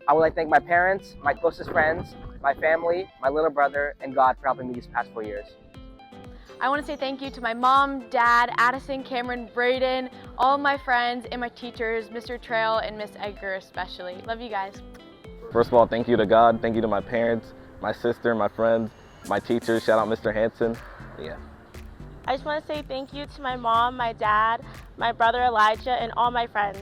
I would like to thank my parents, my closest friends, my family, my little brother, and God for helping me these past 4 years. I want to say thank you to my mom, dad, Addison, Cameron, Brayden, all my friends, and my teachers, Mr. Trail and Miss Edgar especially. Love you guys. First of all, thank you to God, thank you to my parents, my sister, my friends, my teachers. Shout out Mr. Hanson. Yeah. I just want to say thank you to my mom, my dad, my brother Elijah, and all my friends.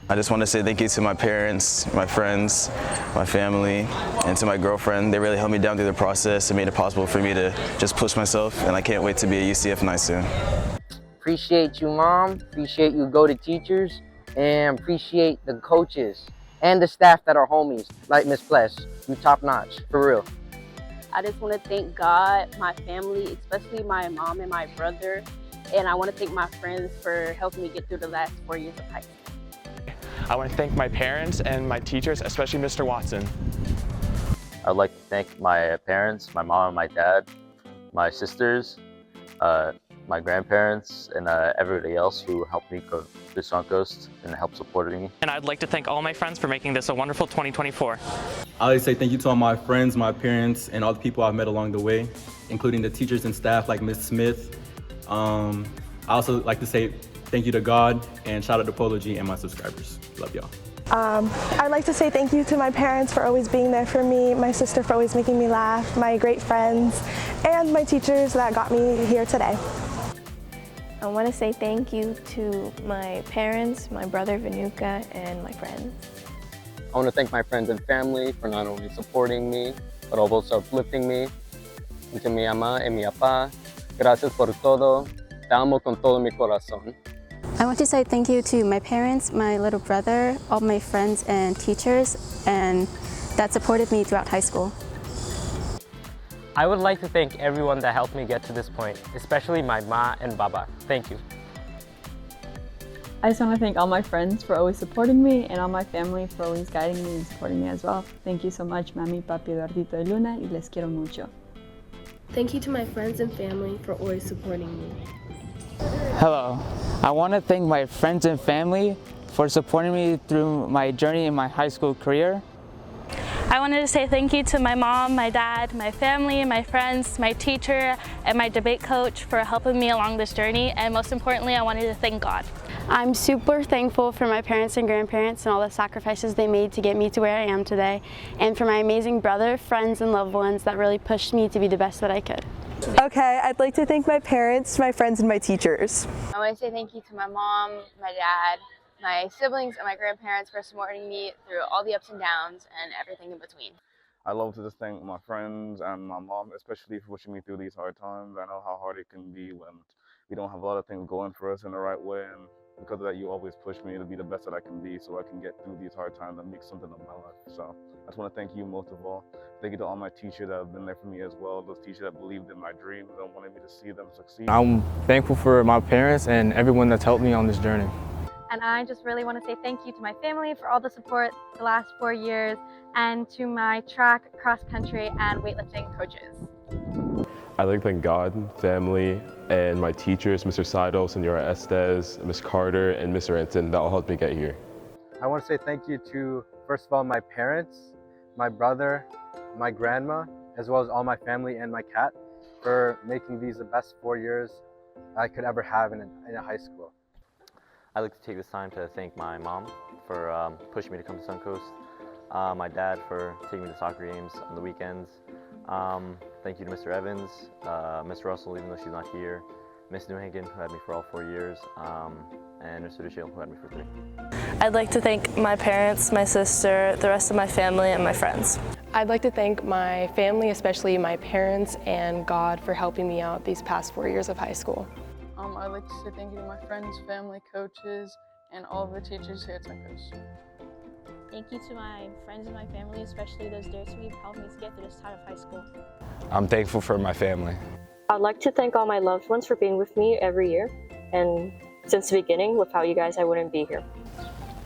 I just want to say thank you to my parents, my friends, my family, and to my girlfriend. They really helped me down through the process and made it possible for me to just push myself, and I can't wait to be a UCF Knight soon. Appreciate you, Mom. Appreciate you go to teachers, and appreciate the coaches and the staff that are homies, like Miss Pless. You top notch, for real. I just want to thank God, my family, especially my mom and my brother, and I want to thank my friends for helping me get through the last 4 years of high school. I want to thank my parents and my teachers, especially Mr. Watson. I'd like to thank my parents, my mom and my dad, my sisters, my grandparents, and everybody else who helped me go through Suncoast and helped supporting me. And I'd like to thank all my friends for making this a wonderful 2024. I'd like to say thank you to all my friends, my parents, and all the people I've met along the way, including the teachers and staff like Ms. Smith. I also like to say thank you to God, and shout out to Polo G and my subscribers. Love y'all. I'd like to say thank you to my parents for always being there for me, my sister for always making me laugh, my great friends, and my teachers that got me here today. I want to say thank you to my parents, my brother Vanuka, and my friends. I want to thank my friends and family for not only supporting me, but also uplifting me. Y to mi mamá y mi papá, gracias por todo. Te amo con todo mi corazón. I want to say thank you to my parents, my little brother, all my friends and teachers, and that supported me throughout high school. I would like to thank everyone that helped me get to this point, especially my ma and baba. Thank you. I just want to thank all my friends for always supporting me and all my family for always guiding me and supporting me as well. Thank you so much, Mami, Papi, Eduardito y Luna, y les quiero mucho. Thank you to my friends and family for always supporting me. Hello. I want to thank my friends and family for supporting me through my journey in my high school career. I wanted to say thank you to my mom, my dad, my family, my friends, my teacher, and my debate coach for helping me along this journey, and most importantly, I wanted to thank God. I'm super thankful for my parents and grandparents and all the sacrifices they made to get me to where I am today, and for my amazing brother, friends, and loved ones that really pushed me to be the best that I could. Okay, I'd like to thank my parents, my friends, and my teachers. I want to say thank you to my mom, my dad, my siblings, and my grandparents for supporting me through all the ups and downs and everything in between. I love to just thank my friends and my mom, especially for pushing me through these hard times. I know how hard it can be when we don't have a lot of things going for us in the right way, and because of that, you always push me to be the best that I can be so I can get through these hard times and make something of my life. So I just want to thank you most of all. Thank you to all my teachers that have been there for me as well, those teachers that believed in my dreams and wanted me to see them succeed. I'm thankful for my parents and everyone that's helped me on this journey. And I just really want to say thank you to my family for all the support the last 4 years, and to my track, cross country, and weightlifting coaches. I'd like to thank God, family, and my teachers, Mr. Saido, Senora Estes, Ms. Carter, and Mr. Anson, that all helped me get here. I want to say thank you to, first of all, my parents, my brother, my grandma, as well as all my family and my cat for making these the best 4 years I could ever have in a high school. I'd like to take this time to thank my mom for pushing me to come to Suncoast, my dad for taking me to soccer games on the weekends. Thank you to Mr. Evans, Ms. Russell, even though she's not here, Ms. Newhagen, who had me for all 4 years, and Mr. Duchelle, who had me for 3. I'd like to thank my parents, my sister, the rest of my family, and my friends. I'd like to thank my family, especially my parents and God, for helping me out these past 4 years of high school. I'd like to say thank you to my friends, family, coaches, and all of the teachers here at Suncoast. Thank you to my friends and my family, especially those dear to me, who helped me to get through this time of high school. I'm thankful for my family. I'd like to thank all my loved ones for being with me every year, and since the beginning, without you guys, I wouldn't be here.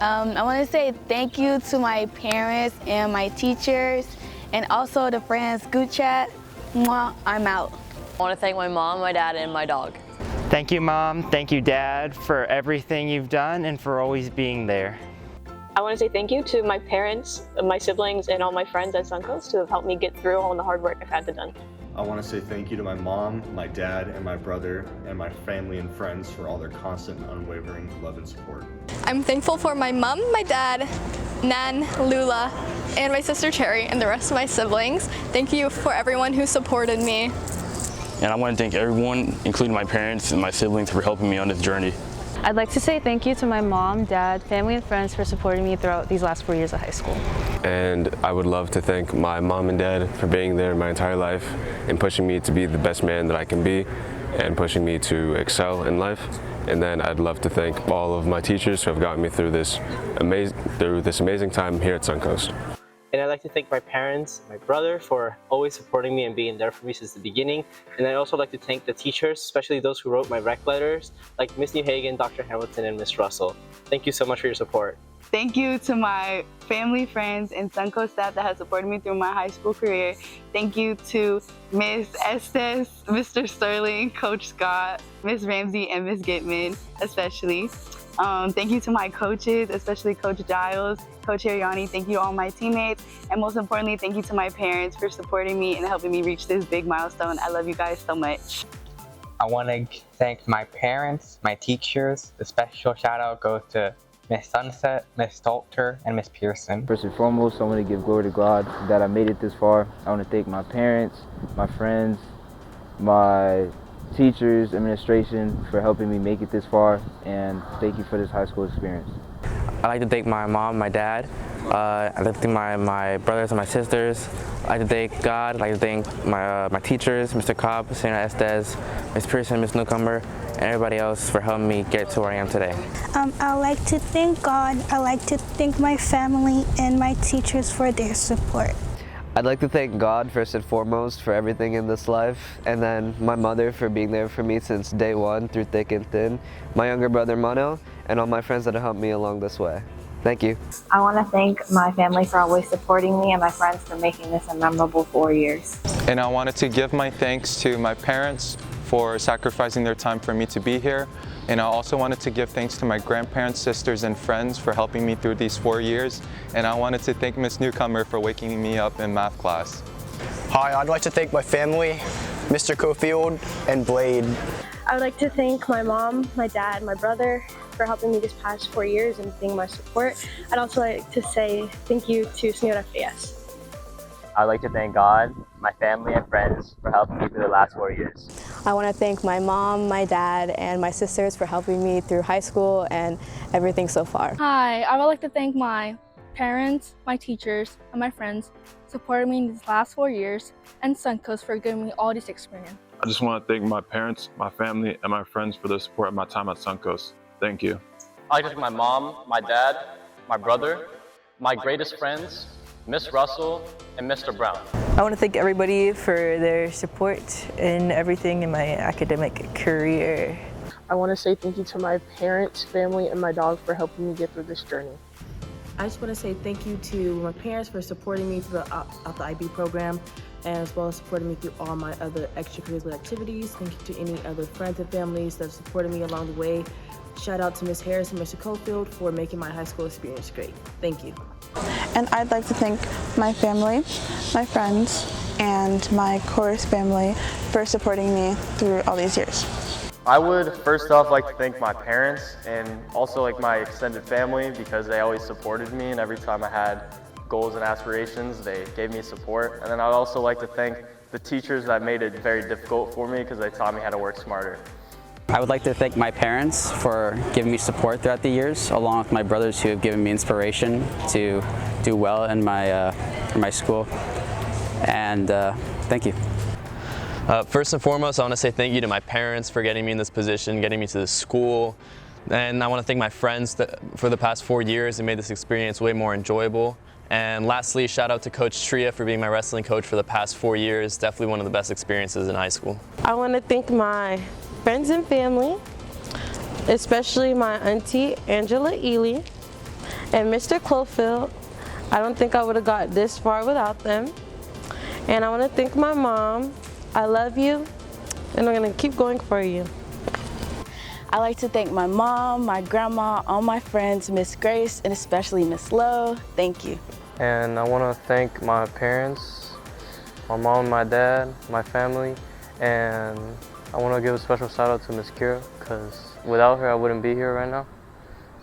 I want to say thank you to my parents and my teachers, and also the friends. Good chat. Mwah, I'm out. I want to thank my mom, my dad, and my dog. Thank you, Mom. Thank you, Dad, for everything you've done and for always being there. I want to say thank you to my parents, my siblings, and all my friends at Suncoast who have helped me get through all the hard work I've had to done. I want to say thank you to my mom, my dad, and my brother, and my family and friends for all their constant and unwavering love and support. I'm thankful for my mom, my dad, Nan, Lula, and my sister Cherry, and the rest of my siblings. Thank you for everyone who supported me. And I want to thank everyone, including my parents and my siblings, for helping me on this journey. I'd like to say thank you to my mom, dad, family, and friends for supporting me throughout these last 4 years of high school. And I would love to thank my mom and dad for being there my entire life and pushing me to be the best man that I can be and pushing me to excel in life. And then I'd love to thank all of my teachers who have gotten me through this amazing time here at Suncoast. And I'd like to thank my parents, my brother, for always supporting me and being there for me since the beginning. And I'd also like to thank the teachers, especially those who wrote my rec letters, like Miss Newhagen, Dr. Hamilton, and Miss Russell. Thank you so much for your support. Thank you to my family, friends, and Suncoast staff that has supported me through my high school career. Thank you to Miss Estes, Mr. Sterling, Coach Scott, Miss Ramsey, and Miss Gitman, especially. Thank you to my coaches, especially Coach Giles, Coach Ariani. Thank you to all my teammates. And most importantly, thank you to my parents for supporting me and helping me reach this big milestone. I love you guys so much. I want to thank my parents, my teachers. The special shout out goes to Miss Sunset, Miss Stalter, and Miss Pearson. First and foremost, I want to give glory to God that I made it this far. I want to thank my parents, my friends, my teachers, administration for helping me make it this far, and thank you for this high school experience. I'd like to thank my mom, my dad. I'd like to thank my brothers and my sisters. I'd like to thank God. I'd like to thank my teachers, Mr. Cobb, Senator Estes, Miss Pearson, Miss Newcomer, and everybody else for helping me get to where I am today. I'd like to thank God. I'd like to thank my family and my teachers for their support. I'd like to thank God first and foremost for everything in this life, and then my mother for being there for me since day one through thick and thin, my younger brother Mono, and all my friends that have helped me along this way. Thank you. I want to thank my family for always supporting me and my friends for making this a memorable 4 years. And I wanted to give my thanks to my parents for sacrificing their time for me to be here. And I also wanted to give thanks to my grandparents, sisters, and friends for helping me through these 4 years. And I wanted to thank Miss Newcomer for waking me up in math class. Hi, I'd like to thank my family, Mr. Cofield, and Blade. I would like to thank my mom, my dad, my brother for helping me this past 4 years and being my support. I'd also like to say thank you to Senora Frias. I'd like to thank God, my family, and friends for helping me through the last 4 years. I want to thank my mom, my dad, and my sisters for helping me through high school and everything so far. Hi, I would like to thank my parents, my teachers, and my friends supporting me in these last 4 years, and Suncoast for giving me all this experience. I just want to thank my parents, my family, and my friends for their support at my time at Suncoast. Thank you. I'd like to thank my mom, my dad, my brother, my greatest friends, Miss Russell, and Mr. Brown. I want to thank everybody for their support in everything in my academic career. I want to say thank you to my parents, family, and my dog for helping me get through this journey. I just want to say thank you to my parents for supporting me through the IB program, and as well as supporting me through all my other extracurricular activities. Thank you to any other friends and families that supported me along the way. Shout out to Ms. Harris and Mr. Cofield for making my high school experience great. Thank you. And I'd like to thank my family, my friends, and my course family for supporting me through all these years. I would first off like to thank my parents and also like my extended family because they always supported me, and every time I had goals and aspirations, they gave me support. And then I'd also like to thank the teachers that made it very difficult for me because they taught me how to work smarter. I would like to thank my parents for giving me support throughout the years, along with my brothers who have given me inspiration to do well in my school. And thank you. First and foremost, I want to say thank you to my parents for getting me in this position, getting me to this school. And I want to thank my friends for the past 4 years and made this experience way more enjoyable. And lastly, shout out to Coach Tria for being my wrestling coach for the past 4 years. Definitely one of the best experiences in high school. I want to thank my friends and family, especially my auntie Angela Ely and Mr. Clofield. I don't think I would have got this far without them. And I want to thank my mom. I love you, and I'm going to keep going for you. I'd like to thank my mom, my grandma, all my friends, Miss Grace, and especially Miss Lowe. Thank you. And I want to thank my parents, my mom and my dad, my family, and I want to give a special shout out to Miss Kira, because without her I wouldn't be here right now.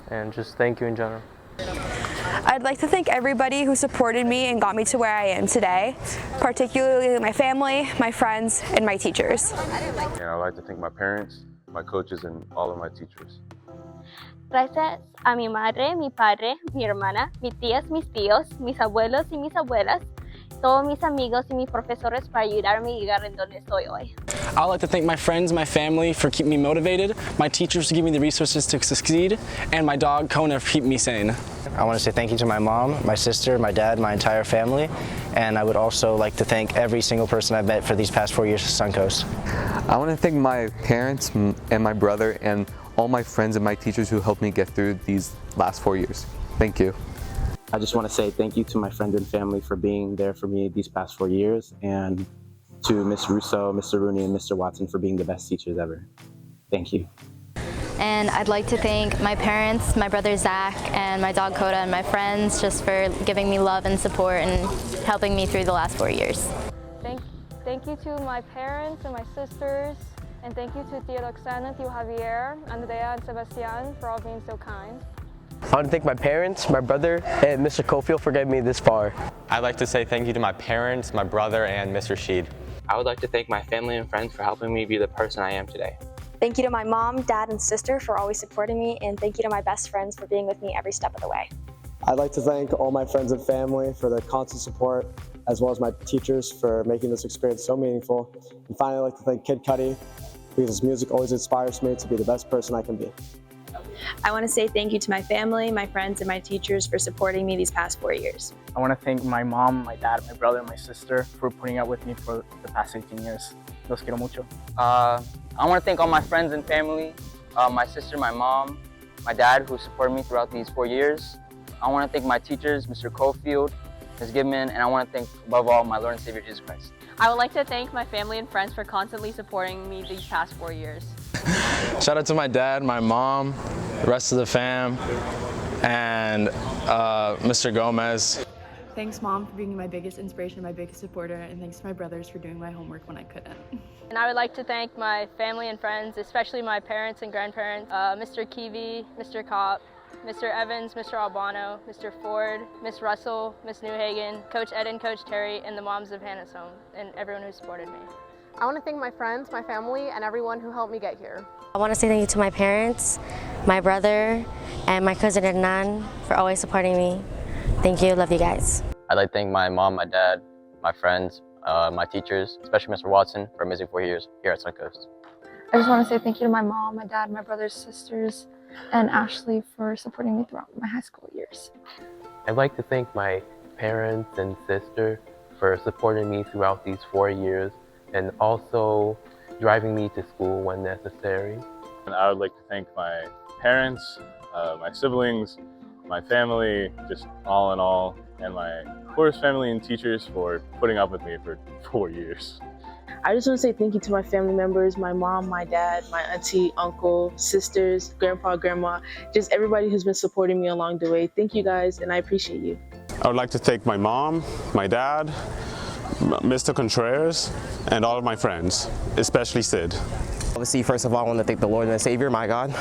And just thank you in general. I'd like to thank everybody who supported me and got me to where I am today, particularly my family, my friends, and my teachers. And I'd like to thank my parents, my coaches, and all of my teachers. Gracias a mi madre, mi padre, mi hermana, mis tías, mis tíos, mis abuelos y mis abuelas, todos mis amigos y mis profesores para ayudarme a llegar en donde estoy hoy. I'd like to thank my friends, my family for keeping me motivated, my teachers for giving me the resources to succeed, and my dog Kona for keeping me sane. I want to say thank you to my mom, my sister, my dad, my entire family, and I would also like to thank every single person I've met for these past 4 years at Suncoast. I want to thank my parents and my brother and all my friends and my teachers who helped me get through these last 4 years. Thank you. I just want to say thank you to my friends and family for being there for me these past 4 years, and to Ms. Russo, Mr. Rooney, and Mr. Watson for being the best teachers ever. Thank you. And I'd like to thank my parents, my brother Zach, and my dog Coda, and my friends just for giving me love and support and helping me through the last 4 years. Thank you to my parents and my sisters, and thank you to Tia Roxana, Tio Javier, Andrea, and Sebastian for all being so kind. I want to thank my parents, my brother, and Mr. Cofield for getting me this far. I'd like to say thank you to my parents, my brother, and Mr. Sheed. I would like to thank my family and friends for helping me be the person I am today. Thank you to my mom, dad, and sister for always supporting me, and thank you to my best friends for being with me every step of the way. I'd like to thank all my friends and family for their constant support, as well as my teachers for making this experience so meaningful. And finally, I'd like to thank Kid Cudi, because his music always inspires me to be the best person I can be. I want to say thank you to my family, my friends, and my teachers for supporting me these past 4 years. I want to thank my mom, my dad, my brother, and my sister for putting up with me for the past 18 years. Los quiero mucho. I want to thank all my friends and family, my sister, my mom, my dad who supported me throughout these 4 years. I want to thank my teachers, Mr. Cofield, Ms. Gibman, and I want to thank, above all, my Lord and Savior, Jesus Christ. I would like to thank my family and friends for constantly supporting me these past 4 years. Shout out to my dad, my mom, the rest of the fam, and Mr. Gomez. Thanks, Mom, for being my biggest inspiration, my biggest supporter, and thanks to my brothers for doing my homework when I couldn't. And I would like to thank my family and friends, especially my parents and grandparents, Mr. Kiwi, Mr. Kopp, Mr. Evans, Mr. Albano, Mr. Ford, Miss Russell, Miss Newhagen, Coach Ed and Coach Terry, and the moms of Hannah's Home, and everyone who supported me. I want to thank my friends, my family, and everyone who helped me get here. I want to say thank you to my parents, my brother, and my cousin Hernan for always supporting me. Thank you, love you guys. I'd like to thank my mom, my dad, my friends, my teachers, especially Mr. Watson for amazing 4 years here at Suncoast. I just want to say thank you to my mom, my dad, my brothers, sisters, and Ashley for supporting me throughout my high school years. I'd like to thank my parents and sister for supporting me throughout these 4 years and also driving me to school when necessary. And I would like to thank my parents, my siblings, my family, just all in all, and my course family and teachers for putting up with me for 4 years. I just want to say thank you to my family members, my mom, my dad, my auntie, uncle, sisters, grandpa, grandma, just everybody who's been supporting me along the way. Thank you guys, and I appreciate you. I would like to thank my mom, my dad, Mr. Contreras, and all of my friends, especially Sid. Obviously, first of all, I want to thank the Lord and Savior, my God.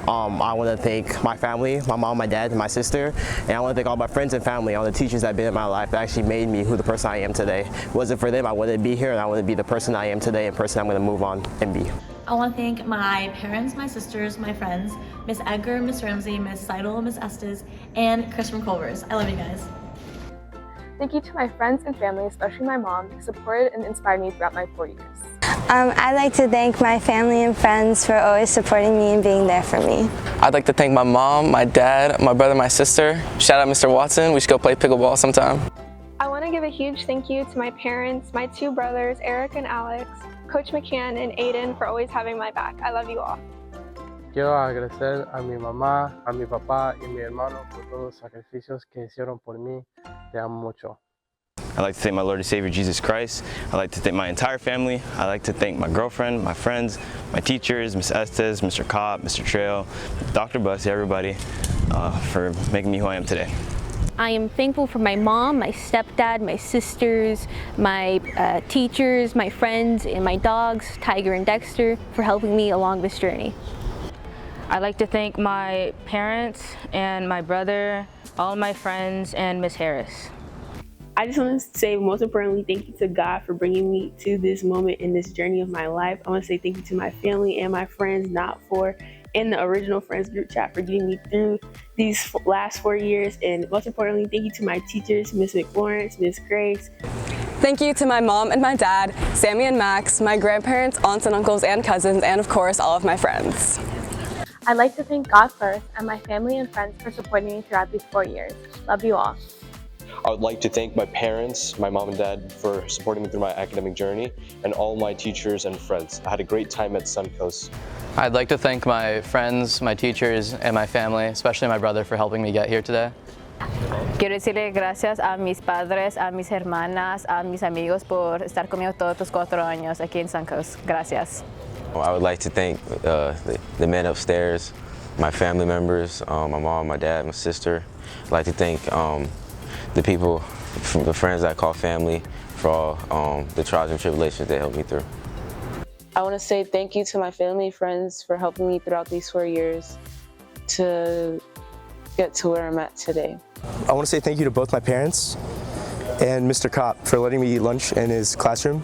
I want to thank my family, my mom, my dad, and my sister. And I want to thank all my friends and family, all the teachers that have been in my life that actually made me who the person I am today. If it wasn't for them, I wouldn't be here, and I wouldn't be the person I am today and person I'm going to move on and be. I want to thank my parents, my sisters, my friends, Miss Edgar, Miss Ramsey, Miss Seidel, Miss Estes, and Chris from Culver's. I love you guys. Thank you to my friends and family, especially my mom, who supported and inspired me throughout my 4 years. I'd like to thank my family and friends for always supporting me and being there for me. I'd like to thank my mom, my dad, my brother, my sister. Shout out Mr. Watson. We should go play pickleball sometime. I want to give a huge thank you to my parents, my 2 brothers, Eric and Alex, Coach McCann and Aiden for always having my back. I love you all. Quiero agradecer a mi mamá, a mi papá y mi hermano por todos los sacrificios que hicieron por mí. Te amo mucho. I'd like to thank my Lord and Savior Jesus Christ. I'd like to thank my entire family. I'd like to thank my girlfriend, my friends, my teachers, Ms. Estes, Mr. Cobb, Mr. Trail, Dr. Bussey, everybody, for making me who I am today. I am thankful for my mom, my stepdad, my sisters, my teachers, my friends, and my dogs, Tiger and Dexter, for helping me along this journey. I'd like to thank my parents and my brother, all my friends, and Miss Harris. I just want to say, most importantly, thank you to God for bringing me to this moment in this journey of my life. I want to say thank you to my family and my friends, not for in the original friends group chat, for getting me through these last 4 years. And most importantly, thank you to my teachers, Miss McLawrence, Miss Grace. Thank you to my mom and my dad, Sammy and Max, my grandparents, aunts and uncles and cousins, and of course, all of my friends. I'd like to thank God first and my family and friends for supporting me throughout these 4 years. Love you all. I would like to thank my parents, my mom and dad, for supporting me through my academic journey, and all my teachers and friends. I had a great time at Suncoast. I'd like to thank my friends, my teachers, and my family, especially my brother, for helping me get here today. Quiero decirle gracias a mis padres, a mis hermanas, a mis amigos por estar conmigo todos estos 4 años aquí en Suncoast. Gracias. I would like to thank the men upstairs, my family members, my mom, my dad, my sister. I'd like to thank the people, the friends that I call family, for all the trials and tribulations they helped me through. I want to say thank you to my family and friends for helping me throughout these 4 years to get to where I'm at today. I want to say thank you to both my parents and Mr. Kopp for letting me eat lunch in his classroom.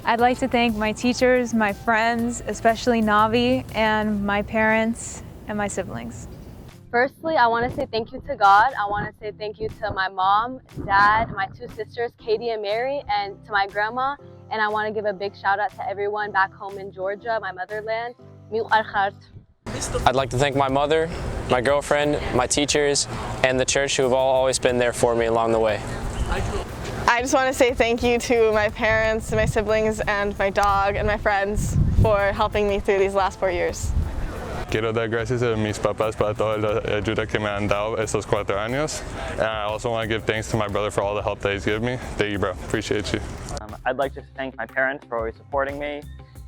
I'd like to thank my teachers, my friends, especially Navi, and my parents and my siblings. Firstly, I want to say thank you to God. I want to say thank you to my mom, dad, my 2 sisters, Katie and Mary, and to my grandma. And I want to give a big shout out to everyone back home in Georgia, my motherland. I'd like to thank my mother, my girlfriend, my teachers, and the church who have all always been there for me along the way. I just want to say thank you to my parents, my siblings, and my dog, and my friends for helping me through these last 4 years. Quiero dar gracias a mis papás para toda la ayuda que me han dado estos 4 años. And I also want to give thanks to my brother for all the help that he's given me. Thank you, bro. Appreciate you. I'd like to thank my parents for always supporting me,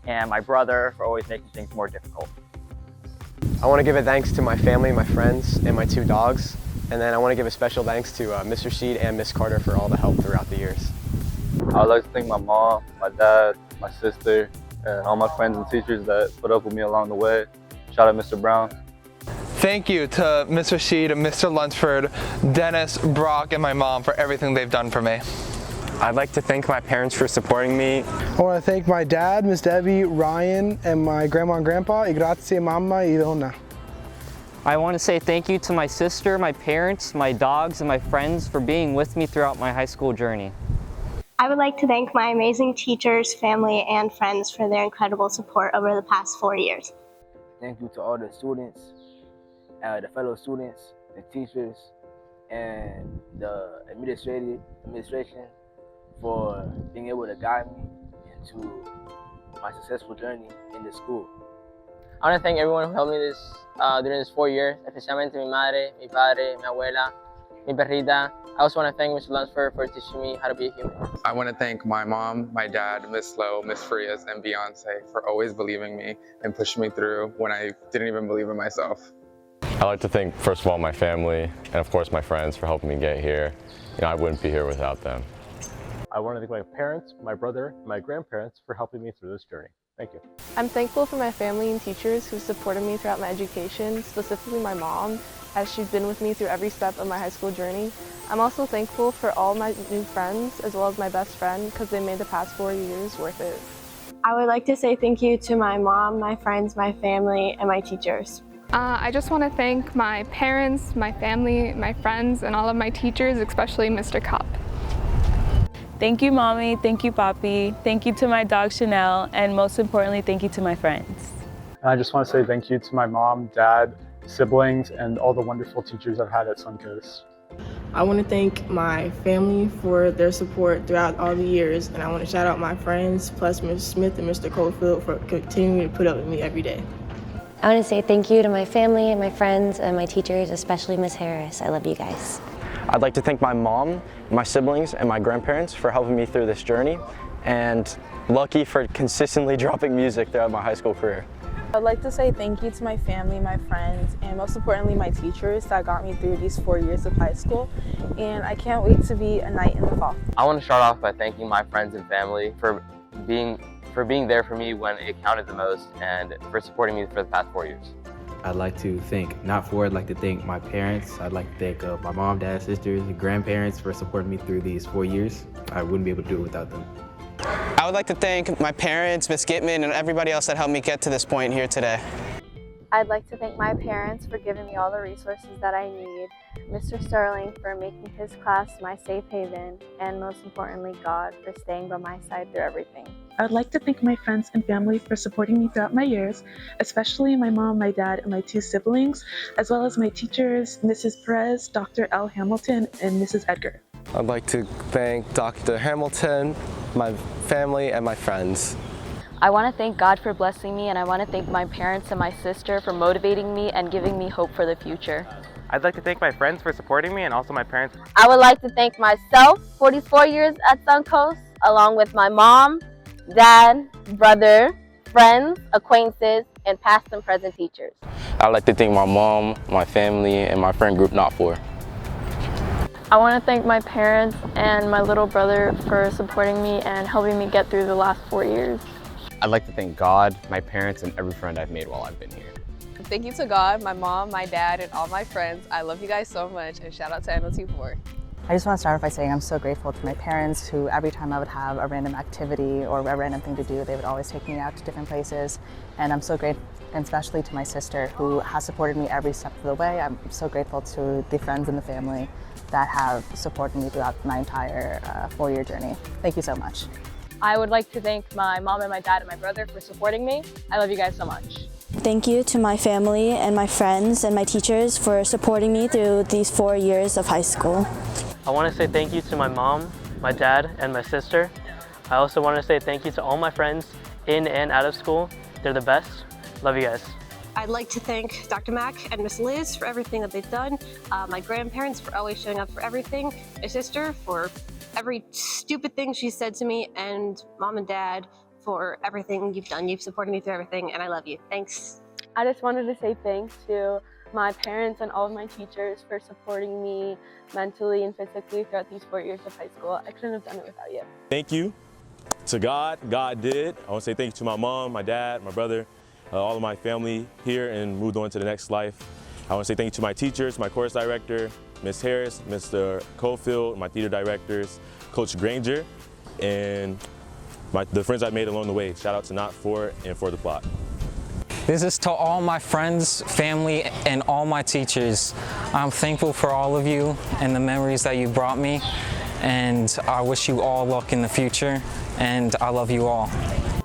and my brother for always making things more difficult. I want to give a thanks to my family, my friends, and my 2 dogs. And then I want to give a special thanks to Mr. Sheed and Miss Carter for all the help throughout the years. I would like to thank my mom, my dad, my sister, and all my friends and teachers that put up with me along the way. Shout out Mr. Brown. Thank you to Mr. Sheed, Mr. Lunsford, Dennis, Brock, and my mom for everything they've done for me. I'd like to thank my parents for supporting me. I want to thank my dad, Miss Debbie, Ryan, and my grandma and grandpa. Y grazie mamma y donna. I want to say thank you to my sister, my parents, my dogs, and my friends for being with me throughout my high school journey. I would like to thank my amazing teachers, family, and friends for their incredible support over the past 4 years. Thank you to all the students, the fellow students, the teachers, and the administration for being able to guide me into my successful journey in the school. I want to thank everyone who helped me during this 4 years, especialmente mi madre, mi padre, mi abuela, mi perrita. I also want to thank Mr. Lunsford for teaching me how to be a human. I want to thank my mom, my dad, Miss Lowe, Miss Frias, and Beyonce for always believing me and pushing me through when I didn't even believe in myself. I'd like to thank, first of all, my family, and of course my friends for helping me get here. You know, I wouldn't be here without them. I want to thank my parents, my brother, and my grandparents for helping me through this journey. Thank you. I'm thankful for my family and teachers who supported me throughout my education, specifically my mom, as she's been with me through every step of my high school journey. I'm also thankful for all my new friends, as well as my best friend, because they made the past 4 years worth it. I would like to say thank you to my mom, my friends, my family, and my teachers. I just want to thank my parents, my family, my friends, and all of my teachers, especially Mr. Kopp. Thank you, Mommy. Thank you, Papi. Thank you to my dog, Chanel. And most importantly, thank you to my friends. And I just want to say thank you to my mom, dad, siblings, and all the wonderful teachers I've had at Suncoast. I want to thank my family for their support throughout all the years, and I want to shout out my friends, plus Ms. Smith and Mr. Cofield for continuing to put up with me every day. I want to say thank you to my family and my friends and my teachers, especially Ms. Harris. I love you guys. I'd like to thank my mom, my siblings, and my grandparents for helping me through this journey, and Lucky for consistently dropping music throughout my high school career. I'd like to say thank you to my family, my friends, and most importantly my teachers that got me through these 4 years of high school, and I can't wait to be a knight in the fall. I want to start off by thanking my friends and family for being there for me when it counted the most and for supporting me for the past 4 years. I'd like to thank, I'd like to thank my parents. I'd like to thank my mom, dad, sisters, and grandparents for supporting me through these 4 years. I wouldn't be able to do it without them. I would like to thank my parents, Miss Gitman, and everybody else that helped me get to this point here today. I'd like to thank my parents for giving me all the resources that I need, Mr. Sterling for making his class my safe haven, and most importantly, God for staying by my side through everything. I'd like to thank my friends and family for supporting me throughout my years, especially my mom, my dad, and my 2 siblings, as well as my teachers, Mrs. Perez, Dr. L. Hamilton, and Mrs. Edgar. I'd like to thank Dr. Hamilton, my family, and my friends. I want to thank God for blessing me, and I want to thank my parents and my sister for motivating me and giving me hope for the future. I'd like to thank my friends for supporting me and also my parents. I would like to thank myself for these 4 years at Suncoast, along with my mom, dad, brother, friends, acquaintances, and past and present teachers. I'd like to thank my mom, my family, and my friend group Not For. I want to thank my parents and my little brother for supporting me and helping me get through the last 4 years. I'd like to thank God, my parents, and every friend I've made while I've been here. Thank you to God, my mom, my dad, and all my friends. I love you guys so much, and shout out to NOT4. I just want to start off by saying I'm so grateful to my parents who every time I would have a random activity or a random thing to do, they would always take me out to different places. And I'm so grateful, and especially to my sister who has supported me every step of the way. I'm so grateful to the friends and the family that have supported me throughout my entire 4-year journey. Thank you so much. I would like to thank my mom and my dad and my brother for supporting me. I love you guys so much. Thank you to my family and my friends and my teachers for supporting me through these 4 years of high school. I want to say thank you to my mom, my dad, and my sister. I also want to say thank you to all my friends in and out of school. They're the best. Love you guys. I'd like to thank Dr. Mack and Miss Liz for everything that they've done, my grandparents for always showing up for everything, my sister for every stupid thing she said to me, and mom and dad for everything you've done. You've supported me through everything, and I love you. Thanks. I just wanted to say thanks to my parents and all of my teachers for supporting me mentally and physically throughout these 4 years of high school. I couldn't have done it without you. Thank you to God. God did. I want to say thank you to my mom, my dad, my brother, all of my family here and moved on to the next life. I want to say thank you to my teachers, my course director, Ms. Harris, Mr. Cofield, my theater directors, Coach Granger, and the friends I made along the way. Shout out to Not For and For the Plot. This is to all my friends, family, and all my teachers. I'm thankful for all of you and the memories that you brought me, and I wish you all luck in the future, and I love you all.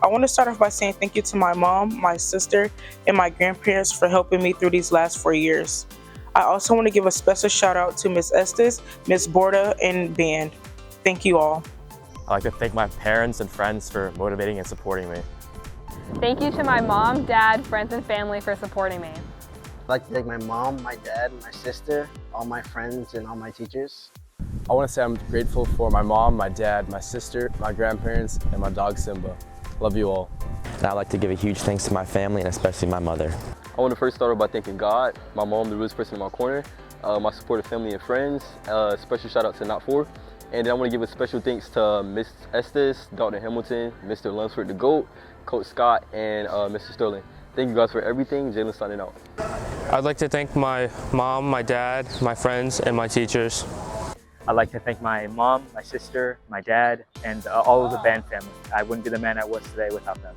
I want to start off by saying thank you to my mom, my sister, and my grandparents for helping me through these last 4 years. I also want to give a special shout out to Miss Estes, Miss Borda, and band. Thank you all. I'd like to thank my parents and friends for motivating and supporting me. Thank you to my mom, dad, friends, and family for supporting me. I'd like to thank my mom, my dad, my sister, all my friends, and all my teachers. I want to say I'm grateful for my mom, my dad, my sister, my grandparents, and my dog Simba. Love you all. And I'd like to give a huge thanks to my family and especially my mother. I want to first start off by thanking God, my mom, the realest person in my corner, my supportive family and friends, special shout out to Not For. And then I want to give a special thanks to Miss Estes, Dr. Hamilton, Mr. Lunsford the GOAT, Coach Scott, and Mr. Sterling. Thank you guys for everything. Jalen signing out. I'd like to thank my mom, my dad, my friends, and my teachers. I'd like to thank my mom, my sister, my dad, and all of the band family. I wouldn't be the man I was today without them.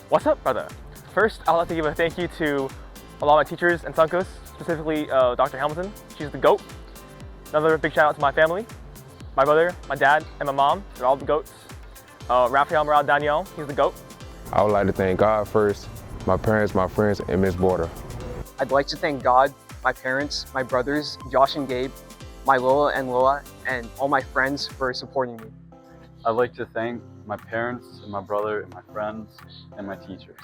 What's up, brother? First, I'd like to give a thank you to a lot of my teachers in Suncoast, specifically Dr. Hamilton. She's the GOAT. Another big shout out to my family, my brother, my dad, and my mom. They're all the GOATs. Raphael Morale Danielle, he's the GOAT. I would like to thank God first, my parents, my friends, and Miss Border. I'd like to thank God, my parents, my brothers, Josh and Gabe, my Lola and Lola, and all my friends for supporting me. I'd like to thank my parents and my brother and my friends and my teachers.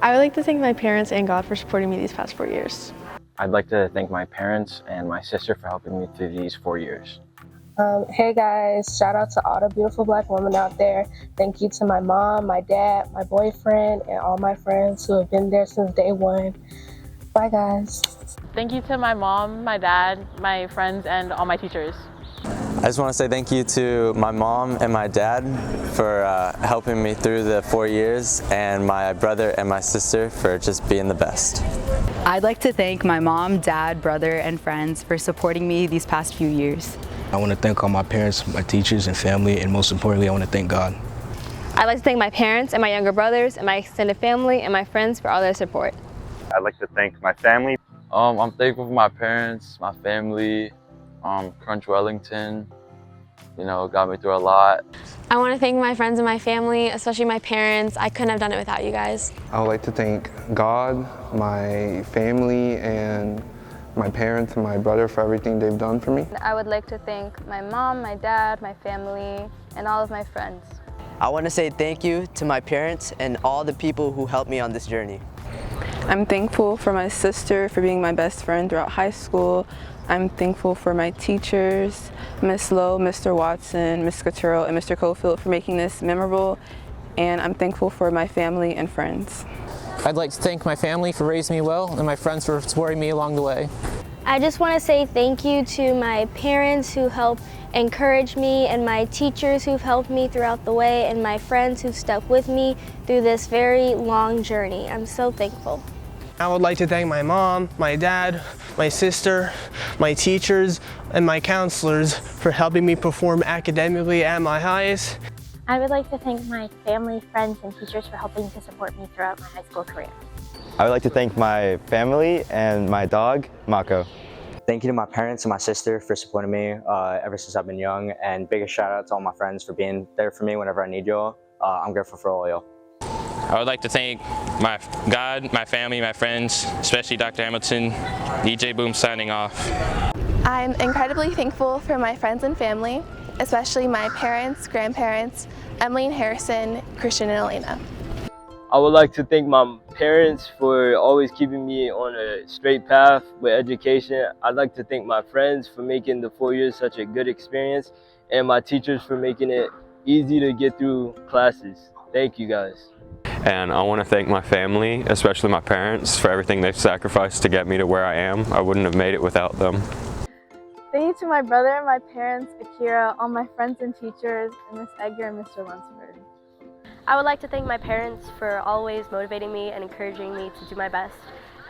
I would like to thank my parents and God for supporting me these past 4 years. I'd like to thank my parents and my sister for helping me through these 4 years. Hey guys, shout out to all the beautiful Black women out there. Thank you to my mom, my dad, my boyfriend, and all my friends who have been there since day one. Bye guys. Thank you to my mom, my dad, my friends, and all my teachers. I just want to say thank you to my mom and my dad for helping me through the 4 years, and my brother and my sister for just being the best. I'd like to thank my mom, dad, brother, and friends for supporting me these past few years. I want to thank all my parents, my teachers and family, and most importantly, I want to thank God. I'd like to thank my parents and my younger brothers and my extended family and my friends for all their support. I'd like to thank my family. I'm thankful for my parents, my family, Crunch Wellington, got me through a lot. I want to thank my friends and my family, especially my parents. I couldn't have done it without you guys. I would like to thank God, my family, and my parents and my brother for everything they've done for me. I would like to thank my mom, my dad, my family, and all of my friends. I want to say thank you to my parents and all the people who helped me on this journey. I'm thankful for my sister for being my best friend throughout high school. I'm thankful for my teachers, Miss Lowe, Mr. Watson, Ms. Coturo, and Mr. Cofield for making this memorable. And I'm thankful for my family and friends. I'd like to thank my family for raising me well and my friends for supporting me along the way. I just want to say thank you to my parents who helped encourage me, and my teachers who've helped me throughout the way, and my friends who've stuck with me through this very long journey. I'm so thankful. I would like to thank my mom, my dad, my sister, my teachers, and my counselors for helping me perform academically at my highest. I would like to thank my family, friends, and teachers for helping to support me throughout my high school career. I would like to thank my family and my dog, Mako. Thank you to my parents and my sister for supporting me ever since I've been young, and biggest shout out to all my friends for being there for me whenever I need y'all. I'm grateful for all y'all. I would like to thank my God, my family, my friends, especially Dr. Hamilton. DJ Boom signing off. I'm incredibly thankful for my friends and family, especially my parents, grandparents, Emily and Harrison, Christian and Elena. I would like to thank my parents for always keeping me on a straight path with education. I'd like to thank my friends for making the 4 years such a good experience, and my teachers for making it easy to get through classes. Thank you guys. And I want to thank my family, especially my parents, for everything they've sacrificed to get me to where I am. I wouldn't have made it without them. Thank you to my brother, my parents, Akira, all my friends and teachers, and Miss Edgar and Mr. Lunsford. I would like to thank my parents for always motivating me and encouraging me to do my best.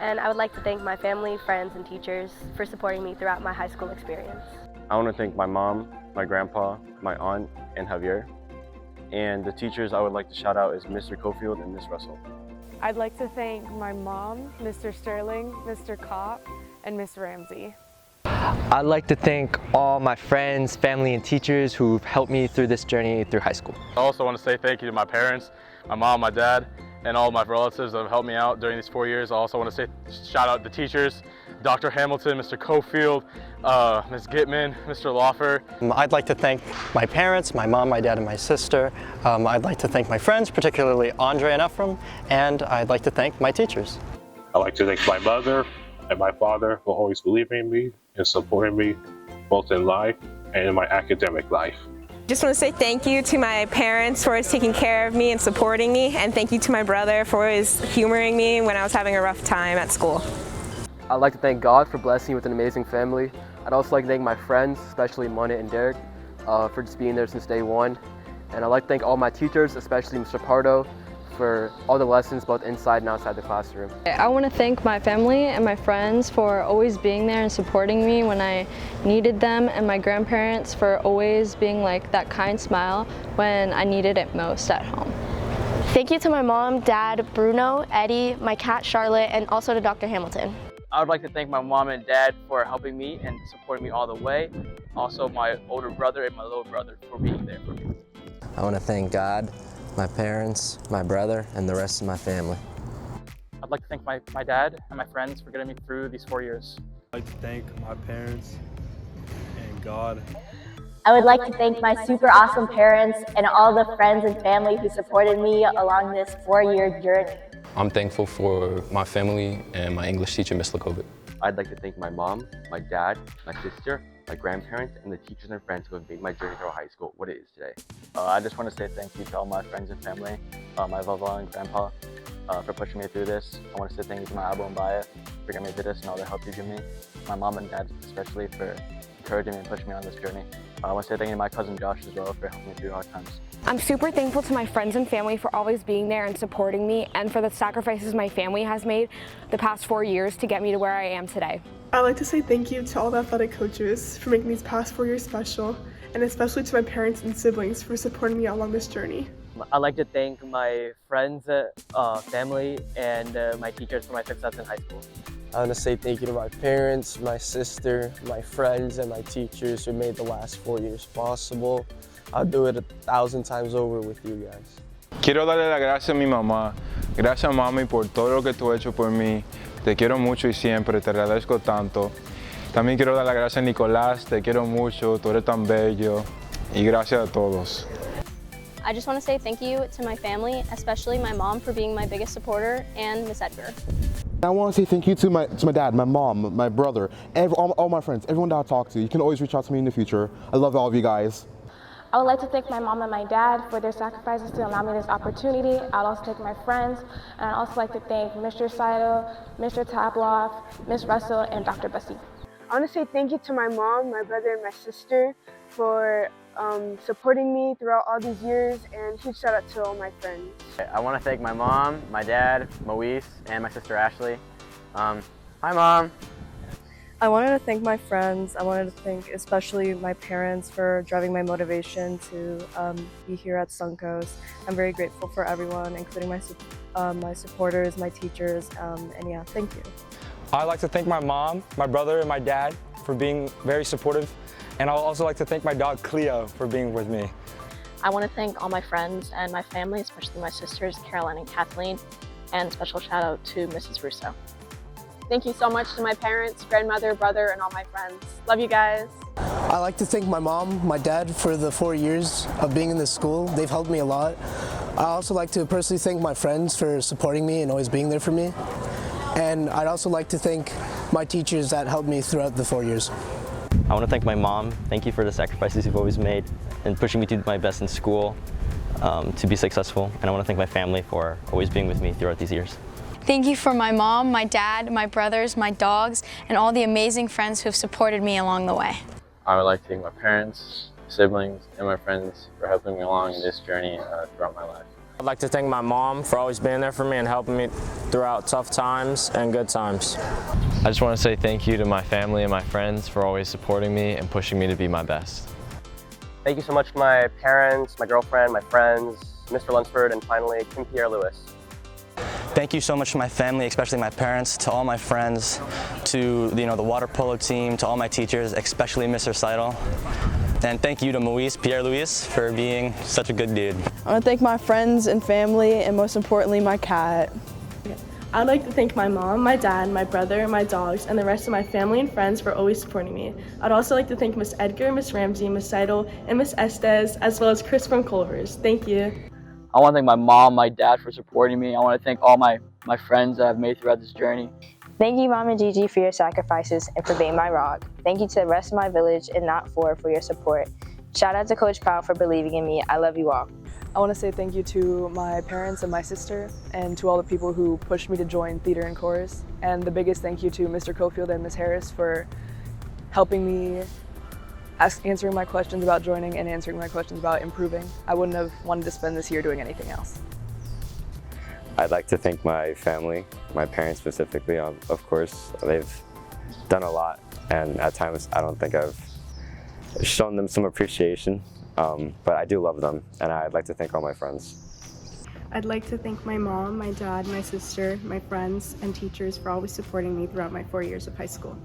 And I would like to thank my family, friends, and teachers for supporting me throughout my high school experience. I want to thank my mom, my grandpa, my aunt, and Javier. And the teachers I would like to shout out is Mr. Cofield and Miss Russell. I'd like to thank my mom, Mr. Sterling, Mr. Kopp, and Miss Ramsey. I'd like to thank all my friends, family, and teachers who've helped me through this journey through high school. I also want to say thank you to my parents, my mom, my dad, and all my relatives that have helped me out during these 4 years. I also want to say shout out to teachers, Dr. Hamilton, Mr. Cofield, Ms. Gitman, Mr. Lawfer. I'd like to thank my parents, my mom, my dad, and my sister. I'd like to thank my friends, particularly Andre and Ephraim, and I'd like to thank my teachers. I'd like to thank my mother and my father for always believing in me and supporting me both in life and in my academic life. Just want to say thank you to my parents for always taking care of me and supporting me, and thank you to my brother for always humoring me when I was having a rough time at school. I'd like to thank God for blessing me with an amazing family. I'd also like to thank my friends, especially Mona and Derek, for just being there since day one. And I'd like to thank all my teachers, especially Mr. Pardo, for all the lessons both inside and outside the classroom. I want to thank my family and my friends for always being there and supporting me when I needed them, and my grandparents for always being like that kind smile when I needed it most at home. Thank you to my mom, dad, Bruno, Eddie, my cat Charlotte, and also to Dr. Hamilton. I would like to thank my mom and dad for helping me and supporting me all the way. Also my older brother and my little brother for being there for me. I want to thank God, my parents, my brother, and the rest of my family. I'd like to thank my dad and my friends for getting me through these 4 years. I'd like to thank my parents and God. I would like to thank my super awesome parents and all the friends and family who supported me along this 4-year journey. I'm thankful for my family and my English teacher, Ms. Lakovic. I'd like to thank my mom, my dad, my sister, my grandparents, and the teachers and friends who have made my journey through high school what it is today. I just want to say thank you to all my friends and family, my Vava and Grandpa, for pushing me through this. I want to say thank you to my Abo and Baya for getting me through this and all the help you give me. My mom and dad especially for encouraging me and pushing me on this journey. I want to say thank you to my cousin Josh as well for helping me through hard times. I'm super thankful to my friends and family for always being there and supporting me, and for the sacrifices my family has made the past 4 years to get me to where I am today. I'd like to say thank you to all the athletic coaches for making these past 4 years special, and especially to my parents and siblings for supporting me along this journey. I'd like to thank my friends, family, and my teachers for my success in high school. I want to say thank you to my parents, my sister, my friends, and my teachers who made the last 4 years possible. I'll do it 1,000 times over with you guys. Quiero darle las gracias a mi mamá. Gracias, mami, por todo lo que tú has hecho por mí. Te quiero mucho y siempre, te agradezco tanto. También quiero dar las gracias a Nicolás, te quiero mucho, tú eres tan bello. Y gracias a todos. I just want to say thank you to my family, especially my mom for being my biggest supporter, and Miss Edgar. I want to say thank you to my dad, my mom, my brother, all my friends, everyone that I talk to. You can always reach out to me in the future. I love all of you guys. I would like to thank my mom and my dad for their sacrifices to allow me this opportunity. I'd also thank my friends, and I'd also like to thank Mr. Seidel, Mr. Tabloff, Ms. Russell, and Dr. Bussey. I want to say thank you to my mom, my brother, and my sister for supporting me throughout all these years, and huge shout out to all my friends. I want to thank my mom, my dad, Moise, and my sister Ashley. Hi, Mom. I wanted to thank my friends. I wanted to thank especially my parents for driving my motivation to be here at Suncoast. I'm very grateful for everyone, including my supporters, my teachers, and yeah, thank you. I'd like to thank my mom, my brother, and my dad for being very supportive. And I'd also like to thank my dog Cleo for being with me. I want to thank all my friends and my family, especially my sisters, Caroline and Kathleen, and special shout out to Mrs. Russo. Thank you so much to my parents, grandmother, brother, and all my friends. Love you guys. I'd like to thank my mom, my dad for the 4 years of being in this school. They've helped me a lot. I also like to personally thank my friends for supporting me and always being there for me. And I'd also like to thank my teachers that helped me throughout the 4 years. I want to thank my mom. Thank you for the sacrifices you've always made and pushing me to do my best in school to be successful. And I want to thank my family for always being with me throughout these years. Thank you for my mom, my dad, my brothers, my dogs, and all the amazing friends who have supported me along the way. I would like to thank my parents, siblings, and my friends for helping me along this journey throughout my life. I'd like to thank my mom for always being there for me and helping me throughout tough times and good times. I just want to say thank you to my family and my friends for always supporting me and pushing me to be my best. Thank you so much to my parents, my girlfriend, my friends, Mr. Lunsford, and finally, Kim Pierre Lewis. Thank you so much to my family, especially my parents, to all my friends, to the water polo team, to all my teachers, especially Mr. Seidel. And thank you to Moise, Pierre-Louis, for being such a good dude. I want to thank my friends and family, and most importantly, my cat. I'd like to thank my mom, my dad, my brother, my dogs, and the rest of my family and friends for always supporting me. I'd also like to thank Miss Edgar, Miss Ramsey, Miss Seidel, and Miss Estes, as well as Chris from Culver's. Thank you. I want to thank my mom, my dad for supporting me. I want to thank all my friends that I've made throughout this journey. Thank you, Mom and Gigi, for your sacrifices and for being my rock. Thank you to the rest of my village and Not For your support. Shout out to Coach Powell for believing in me. I love you all. I want to say thank you to my parents and my sister, and to all the people who pushed me to join theater and chorus. And the biggest thank you to Mr. Cofield and Ms. Harris for helping me answering my questions about joining and answering my questions about improving. I wouldn't have wanted to spend this year doing anything else. I'd like to thank my family, my parents specifically, of course. They've done a lot, and at times I don't think I've shown them some appreciation, but I do love them, and I'd like to thank all my friends. I'd like to thank my mom, my dad, my sister, my friends, and teachers for always supporting me throughout my 4 years of high school.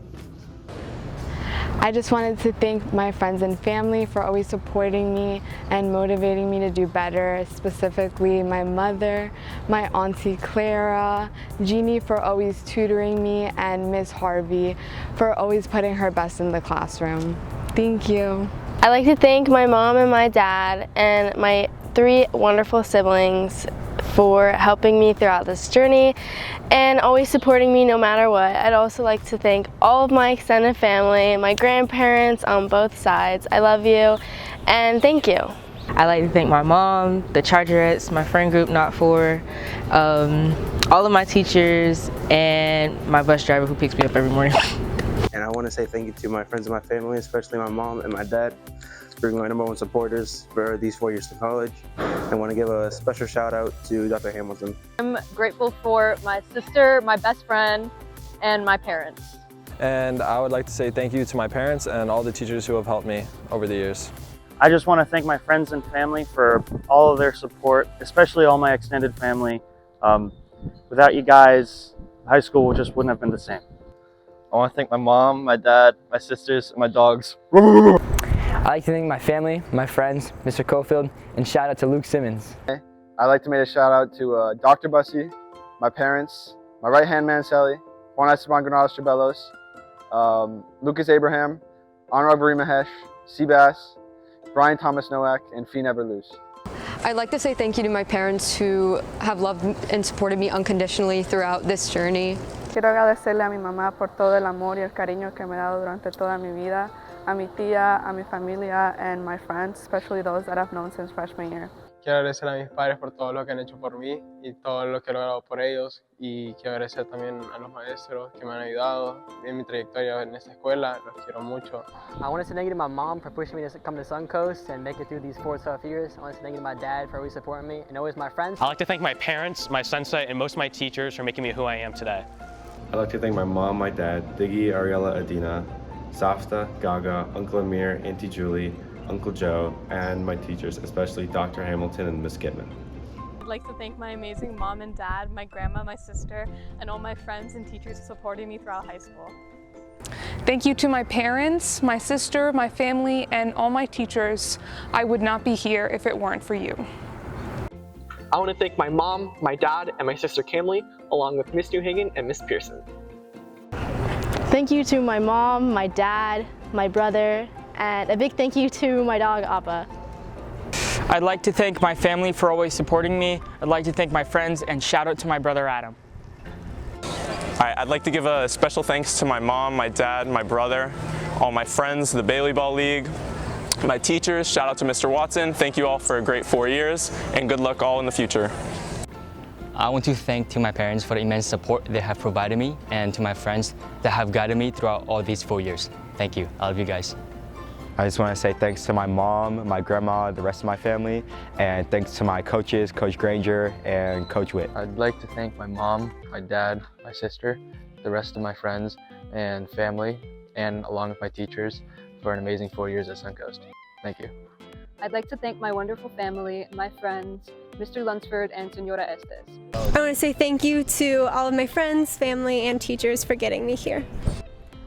I just wanted to thank my friends and family for always supporting me and motivating me to do better, specifically my mother, my auntie Clara, Jeannie for always tutoring me, and Miss Harvey for always putting her best in the classroom. Thank you. I'd like to thank my mom and my dad and my 3 wonderful siblings for helping me throughout this journey and always supporting me no matter what. I'd also like to thank all of my extended family, my grandparents on both sides. I love you and thank you. I'd like to thank my mom, the Chargerettes, my friend group Not For, all of my teachers, and my bus driver who picks me up every morning. And I want to say thank you to my friends and my family, especially my mom and my dad, for being my #1 supporters for these 4 years to college. I want to give a special shout out to Dr. Hamilton. I'm grateful for my sister, my best friend, and my parents. And I would like to say thank you to my parents and all the teachers who have helped me over the years. I just want to thank my friends and family for all of their support, especially all my extended family. Without you guys, high school just wouldn't have been the same. I want to thank my mom, my dad, my sisters, and my dogs. I'd like to thank my family, my friends, Mr. Cofield, and shout out to Luke Simmons. I'd like to make a shout out to Dr. Bussey, my parents, my right-hand man, Sally, Juan Esteban Granados Chabelos, Lucas Abraham, Anurag Mahesh, Seabass, Brian Thomas Nowak, and Fee Never Lose. I'd like to say thank you to my parents who have loved and supported me unconditionally throughout this journey. Quiero agradecerle a mi mamá por todo el amor y el cariño que me ha dado durante toda mi vida, a mi tía, a mi familia, and my friends, especially those that I've known since freshman year. Quiero agradecer a mis padres por todo lo que han hecho por mí y todo lo que he logrado por ellos, y quiero agradecer también a los maestros que me han ayudado en mi trayectoria en esta escuela. Los quiero mucho. I want to say thank you to my mom for pushing me to come to Suncoast and make it through these 4 tough years. I want to say thank you to my dad for always supporting me and always my friends. I'd like to thank my parents, my sensei, and most of my teachers for making me who I am today. I'd like to thank my mom, my dad, Diggy, Ariella, Adina, Safta, Gaga, Uncle Amir, Auntie Julie, Uncle Joe, and my teachers, especially Dr. Hamilton and Miss Gitman. I'd like to thank my amazing mom and dad, my grandma, my sister, and all my friends and teachers supporting me throughout high school. Thank you to my parents, my sister, my family, and all my teachers. I would not be here if it weren't for you. I want to thank my mom, my dad, and my sister Camley, along with Miss Newhagen and Miss Pearson. Thank you to my mom, my dad, my brother, and a big thank you to my dog, Appa. I'd like to thank my family for always supporting me. I'd like to thank my friends and shout out to my brother Adam. I'd like to give a special thanks to my mom, my dad, my brother, all my friends, the Bailey Ball League, my teachers. Shout out to Mr. Watson. Thank you all for a great 4 years and good luck all in the future. I want to thank my parents for the immense support they have provided me and to my friends that have guided me throughout all these 4 years. Thank you. I love you guys. I just want to say thanks to my mom, my grandma, the rest of my family, and thanks to my coaches, Coach Granger and Coach Witt. I'd like to thank my mom, my dad, my sister, the rest of my friends and family, and along with my teachers for an amazing 4 years at Suncoast. Thank you. I'd like to thank my wonderful family, my friends, Mr. Lunsford and Senora Estes. I want to say thank you to all of my friends, family, and teachers for getting me here.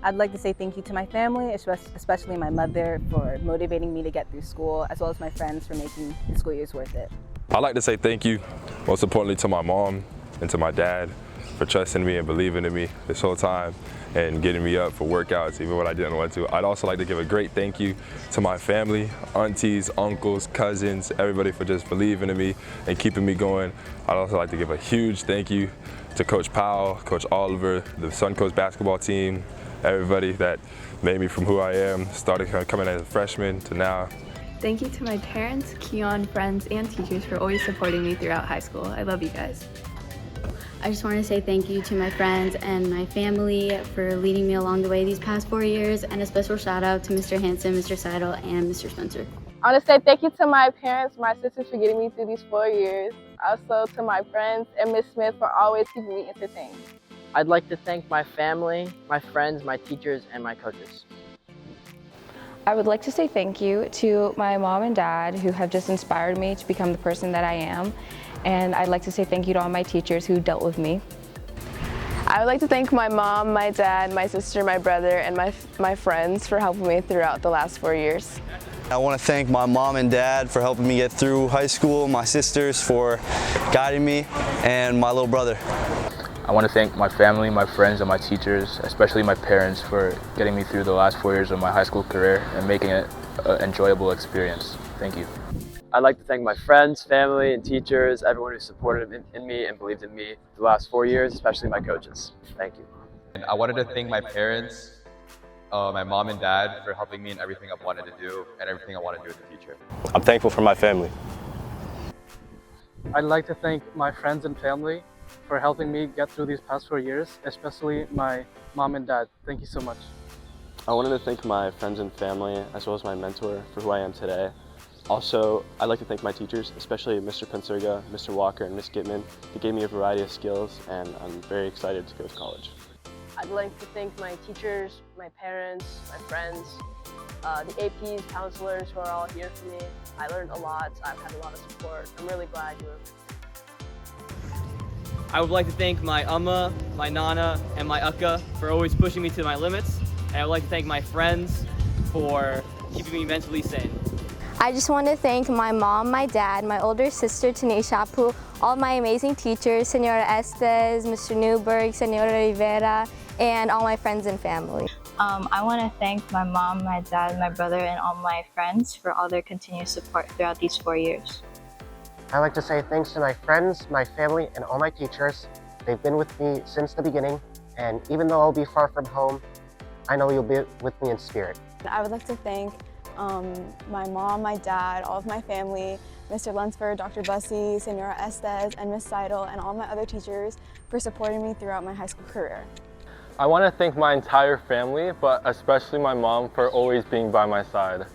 I'd like to say thank you to my family, especially my mother, for motivating me to get through school, as well as my friends for making the school years worth it. I'd like to say thank you, most importantly, to my mom and to my dad for trusting me and believing in me this whole time and getting me up for workouts even when I didn't want to. I'd also like to give a great thank you to my family, aunties, uncles, cousins, everybody for just believing in me and keeping me going. I'd also like to give a huge thank you to Coach Powell, Coach Oliver, the Suncoast basketball team, everybody that made me from who I am, started coming as a freshman to now. Thank you to my parents, Keon, friends, and teachers for always supporting me throughout high school. I love you guys. I just want to say thank you to my friends and my family for leading me along the way these past 4 years, and a special shout out to Mr. Hanson, Mr. Seidel, and Mr. Spencer. I want to say thank you to my parents, my sisters for getting me through these 4 years. Also to my friends and Miss Smith for always keeping me entertained. I'd like to thank my family, my friends, my teachers, and my coaches. I would like to say thank you to my mom and dad who have just inspired me to become the person that I am. And I'd like to say thank you to all my teachers who dealt with me. I would like to thank my mom, my dad, my sister, my brother, and my friends for helping me throughout the last 4 years. I want to thank my mom and dad for helping me get through high school, my sisters for guiding me, and my little brother. I want to thank my family, my friends, and my teachers, especially my parents, for getting me through the last 4 years of my high school career and making it an enjoyable experience. Thank you. I'd like to thank my friends, family, and teachers, everyone who supported in me and believed in me the last 4 years, especially my coaches. Thank you. And I wanted to thank my parents, my mom and dad, for helping me in everything I've wanted to do and everything I want to do in the future. I'm thankful for my family. I'd like to thank my friends and family for helping me get through these past 4 years, especially my mom and dad. Thank you so much. I wanted to thank my friends and family, as well as my mentor, for who I am today. Also, I'd like to thank my teachers, especially Mr. Pensurga, Mr. Walker, and Ms. Gitman. They gave me a variety of skills, and I'm very excited to go to college. I'd like to thank my teachers, my parents, my friends, the APs, counselors who are all here for me. I learned a lot. I've had a lot of support. I'm really glad you were. I would like to thank my Amma, my Nana, and my Akka for always pushing me to my limits. And I would like to thank my friends for keeping me mentally sane. I just want to thank my mom, my dad, my older sister Tanisha Apu, all my amazing teachers, Senora Estes, Mr. Newberg, Senora Rivera, and all my friends and family. I want to thank my mom, my dad, my brother, and all my friends for all their continued support throughout these 4 years. I'd like to say thanks to my friends, my family, and all my teachers. They've been with me since the beginning, and even though I'll be far from home, I know you'll be with me in spirit. I would like to thank my mom, my dad, all of my family, Mr. Lunsford, Dr. Bussey, Senora Estes, and Miss Seidel, and all my other teachers for supporting me throughout my high school career. I want to thank my entire family, but especially my mom, for always being by my side.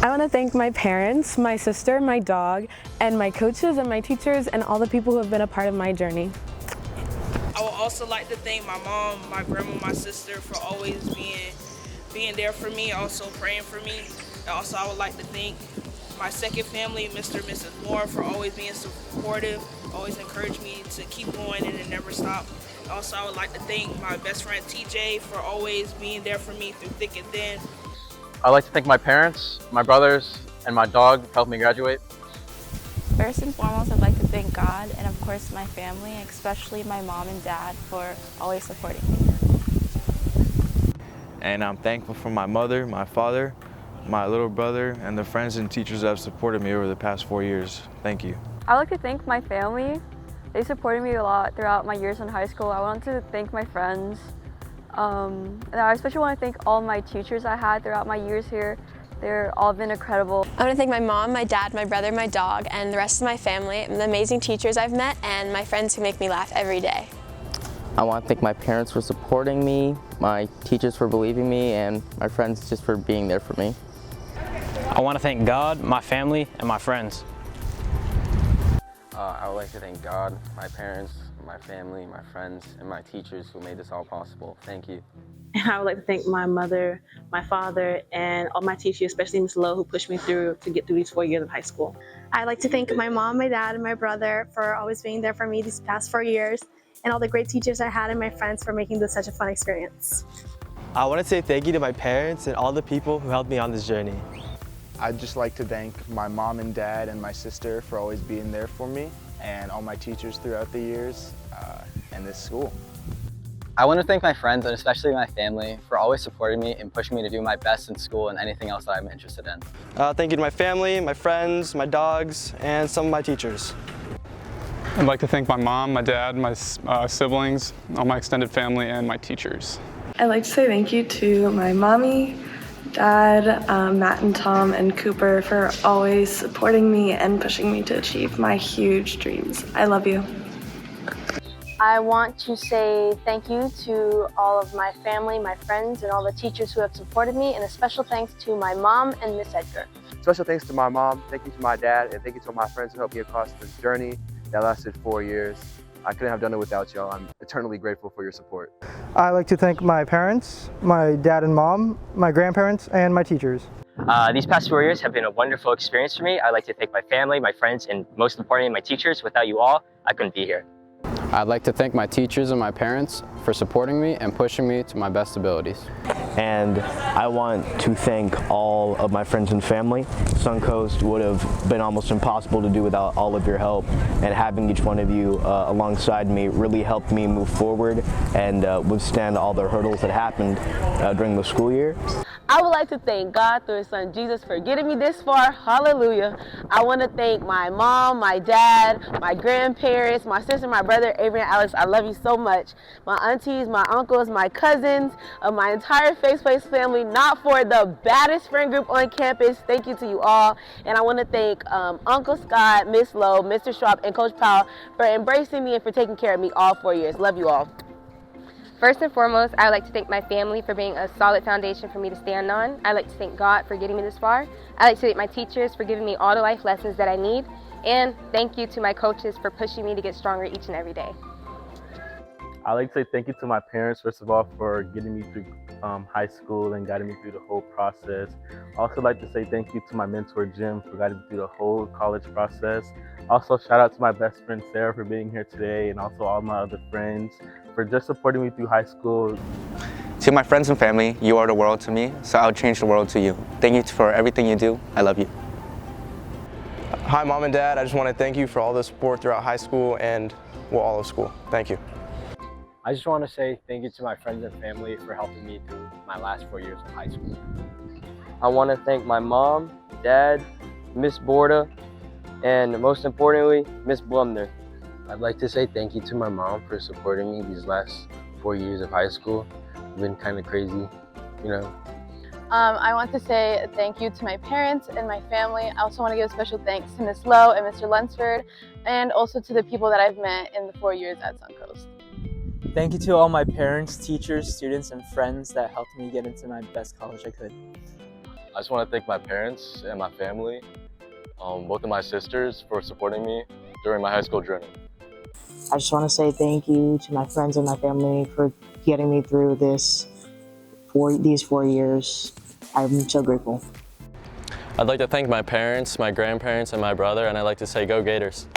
I want to thank my parents, my sister, my dog, and my coaches and my teachers and all the people who have been a part of my journey. I would also like to thank my mom, my grandma, my sister for always being there for me, also praying for me. And also I would like to thank my second family, Mr. and Mrs. Moore, for always being supportive, always encourage me to keep going and to never stop. Also I would like to thank my best friend TJ for always being there for me through thick and thin. I'd like to thank my parents, my brothers, and my dog for helping me graduate. First and foremost, I'd like to thank God and of course my family, especially my mom and dad, for always supporting me. And I'm thankful for my mother, my father, my little brother, and the friends and teachers that have supported me over the past 4 years. Thank you. I'd like to thank my family. They supported me a lot throughout my years in high school. I want to thank my friends. And I especially want to thank all my teachers I had throughout my years here. They're all been incredible. I want to thank my mom, my dad, my brother, my dog, and the rest of my family, and the amazing teachers I've met, and my friends who make me laugh every day. I want to thank my parents for supporting me, my teachers for believing me, and my friends just for being there for me. I want to thank God, my family, and my friends. I would like to thank God, my parents, my family, my friends, and my teachers who made this all possible. Thank you. I would like to thank my mother, my father, and all my teachers, especially Ms. Lowe, who pushed me through to get through these 4 years of high school. I'd like to thank my mom, my dad, and my brother for always being there for me these past 4 years, and all the great teachers I had and my friends for making this such a fun experience. I want to say thank you to my parents and all the people who helped me on this journey. I'd just like to thank my mom and dad and my sister for always being there for me, and all my teachers throughout the years and this school. I want to thank my friends and especially my family for always supporting me and pushing me to do my best in school and anything else that I'm interested in. Thank you to my family, my friends, my dogs, and some of my teachers. I'd like to thank my mom, my dad, my siblings, all my extended family, and my teachers. I'd like to say thank you to my mommy, Dad, Matt and Tom and Cooper for always supporting me and pushing me to achieve my huge dreams. I love you. I want to say thank you to all of my family, my friends, and all the teachers who have supported me, and a special thanks to my mom and Miss Edgar. Special thanks to my mom, thank you to my dad, and thank you to my friends who helped me across this journey that lasted 4 years. I couldn't have done it without y'all. I'm eternally grateful for your support. I'd like to thank my parents, my dad and mom, my grandparents, and my teachers. These past 4 years have been a wonderful experience for me. I'd like to thank my family, my friends, and most importantly, my teachers. Without you all, I couldn't be here. I'd like to thank my teachers and my parents for supporting me and pushing me to my best abilities. And I want to thank all of my friends and family. Suncoast would have been almost impossible to do without all of your help, and having each one of you alongside me really helped me move forward and withstand all the hurdles that happened during the school year. I would like to thank God through His Son Jesus for getting me this far. Hallelujah. I want to thank my mom, my dad, my grandparents, my sister, my brother, Avery and Alex. I love you so much. My aunties, my uncles, my cousins, my entire Face Place family, not for the baddest friend group on campus. Thank you to you all. And I want to thank Uncle Scott, Miss Lowe, Mr. Schwab, and Coach Powell for embracing me and for taking care of me all 4 years. Love you all. First and foremost, I would like to thank my family for being a solid foundation for me to stand on. I'd like to thank God for getting me this far. I'd like to thank my teachers for giving me all the life lessons that I need. And thank you to my coaches for pushing me to get stronger each and every day. I'd like to say thank you to my parents, first of all, for getting me through high school and guiding me through the whole process. I also like to say thank you to my mentor, Jim, for guiding me through the whole college process. Also, shout out to my best friend, Sarah, for being here today, and also all my other friends for just supporting me through high school. To my friends and family, you are the world to me, so I'll change the world to you. Thank you for everything you do. I love you. Hi, Mom and Dad. I just want to thank you for all the support throughout high school and, well, all of school. Thank you. I just want to say thank you to my friends and family for helping me through my last 4 years of high school. I want to thank my mom, dad, Miss Borda, and most importantly, Miss Blumner. I'd like to say thank you to my mom for supporting me these last 4 years of high school. It's been kind of crazy, you know. I want to say thank you to my parents and my family. I also want to give a special thanks to Miss Lowe and Mr. Lunsford, and also to the people that I've met in the 4 years at Suncoast. Thank you to all my parents, teachers, students, and friends that helped me get into my best college I could. I just want to thank my parents and my family, both of my sisters, for supporting me during my high school journey. I just want to say thank you to my friends and my family for getting me through these 4 years. I'm so grateful. I'd like to thank my parents, my grandparents, and my brother, and I'd like to say go Gators.